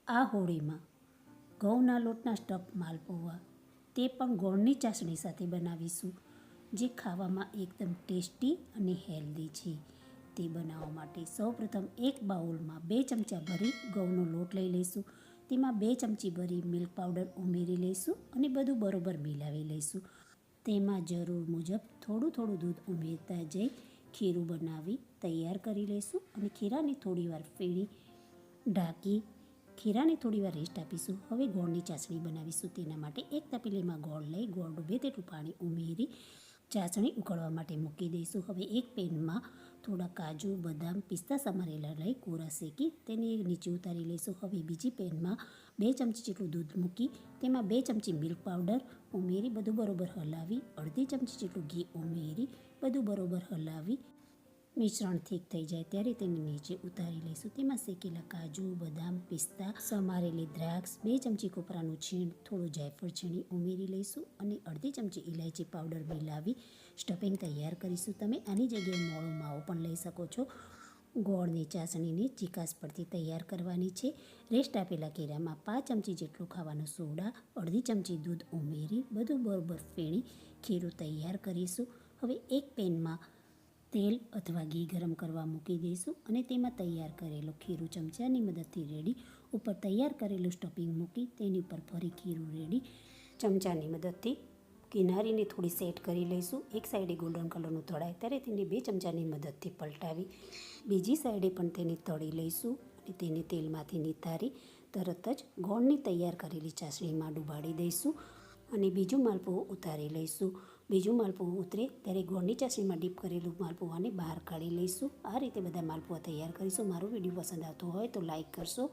આ હોળીમાં ઘઉંના લોટના સ્ટફ માલપુઆ તે પણ ગોળની ચાસણી સાથે બનાવીશું, જે ખાવામાં એકદમ ટેસ્ટી અને હેલ્ધી છે. તે બનાવવા માટે સૌપ્રથમ એક બાઉલમાં 2 ચમચા ભરી ઘઉંનો લોટ લઈ લઈશું. તેમાં 2 ચમચી ભરી મિલ્ક પાવડર ઉમેરી લઈશું અને બધું બરોબર મિલાવી લઈશું. તેમાં જરૂર મુજબ થોડું થોડું દૂધ ઉમેરતા જઈ ખીરું બનાવી તૈયાર કરી લઈશું અને ખીરાને થોડીવાર ફેણી ઢાંકી ખીરાને થોડીવાર રેસ્ટ આપીશું. હવે ગોળની ચાસણી બનાવીશું. તેના માટે એક તપેલીમાં ગોળ લઈ ગોળ ડૂબે તેટલું પાણી ઉમેરી ચાસણી ઉકળવા માટે મૂકી દઈશું. હવે એક પેનમાં થોડા કાજુ, બદામ, પિસ્તા સમારેલા લઈ કોરા શેકી તેને નીચે ઉતારી લઈશું. હવે બીજી પેનમાં 2 ચમચી જેટલું દૂધ મૂકી તેમાં 2 ચમચી મિલ્ક પાવડર ઉમેરી બધું બરોબર હલાવી અડધી ચમચી જેટલું ઘી ઉમેરી બધું બરોબર હલાવી મિશ્રણ ઠીક થઈ જાય ત્યારે તેને નીચે ઉતારી લઈશું. તેમાં શેકેલા કાજુ, બદામ, પિસ્તા, સમારેલી દ્રાક્ષ, 2 ચમચી કોપરાનું છીણ, થોડું જાયફળ છીણી ઉમેરી લઈશું અને અડધી ચમચી ઇલાયચી પાવડર મિલાવી સ્ટફિંગ તૈયાર કરીશું. તમે આની જગ્યાએ મોળો માવો પણ લઈ શકો છો. ગોળની ચાસણીને ચીકાશ પરથી તૈયાર કરવાની છે. રેસ્ટ આપેલા ખીરામાં 5 ચમચી જેટલું ખાવાનો સોડા, અડધી ચમચી દૂધ ઉમેરી બધું બરોબર ફેણી ખીરું તૈયાર કરીશું. હવે એક પેનમાં તેલ અથવા ઘી ગરમ કરવા મૂકી દઈશું અને તેમાં તૈયાર કરેલું ખીરું ચમચાની મદદથી રેડી ઉપર તૈયાર કરેલું સ્ટફિંગ મૂકી તેની ઉપર ફરી ખીરું રેડી ચમચાની મદદથી કિનારીને થોડી સેટ કરી લઈશું. એક સાઈડે ગોલ્ડન કલરનું તળાય ત્યારે તેને 2 ચમચાની મદદથી પલટાવી બીજી સાઈડે પણ તેને તળી લઈશું અને તેને તેલમાંથી નિતારી તરત જ ગોળની તૈયાર કરેલી ચાસણીમાં ડુબાડી દઈશું અને બીજું માલપુઆ ઉતારી લઈશું. બીજું માલપુઆ ઉતરે ત્યારે ગોળની ચાસણીમાં ડીપ કરેલું માલપુઆને બહાર કાઢી લઈશું. આ રીતે બધા માલપુઆ તૈયાર કરીશું. મારો વિડીયો પસંદ આવતો હોય તો લાઈક કરશો.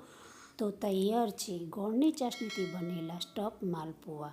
તો તૈયાર છે ગોળની ચાસણીથી બનેલા સ્ટફ માલપુઆ.